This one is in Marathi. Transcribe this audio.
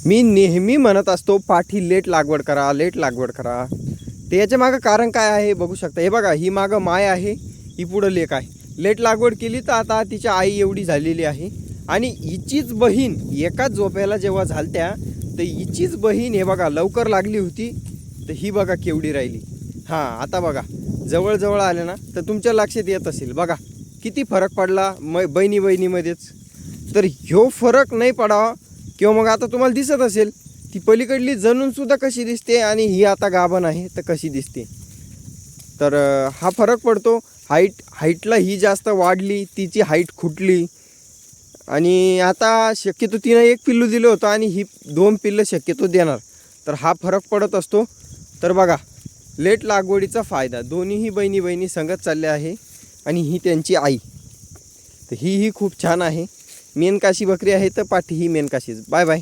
मी नेहमी म्हणत असतो पाठी लेट लागवड करा, लेट लागवड करा. ते याच्या मागं कारण काय आहे बघू शकता. हे बघा, ही मागं माय आहे, ही पुढं लेक आहे. लेट लागवड केली तर आता तिच्या आई एवढी झालेली आहे आणि हिचीच बहीण एकाच झोप्याला जेव्हा झालत्या तर हिचीच बहीण हे बघा लवकर लागली होती, तर ही बघा केवढी राहिली. हां, आता बघा जवळजवळ आले ना तर तुमच्या लक्षात येत असेल बघा किती फरक पडला बहिणी बहिणीमध्येच. तर ह्यो फरक नाही पडावा किंवा मग आता तुम्हाला दिसत असेल ती पलीकडली जणूनसुद्धा कशी दिसते आणि ही आता गाभण आहे तर कशी दिसते. तर हा फरक पडतो. हाईटला ही जास्त वाढली, तिची हाईट खुटली आणि आता शक्यतो तिनं एक पिल्लू दिलं होतं आणि ही 2 पिल्लं शक्यतो देणार. तर हा फरक पडत असतो. तर बघा लेट लागवडीचा फायदा, दोन्हीही बहिणी संगत चालल्या आहे आणि ही त्यांची आई. तर ही खूप छान आहे. मेनकाशी बकरी आहे तर पाठी ही मेनकाशीच. Bye bye.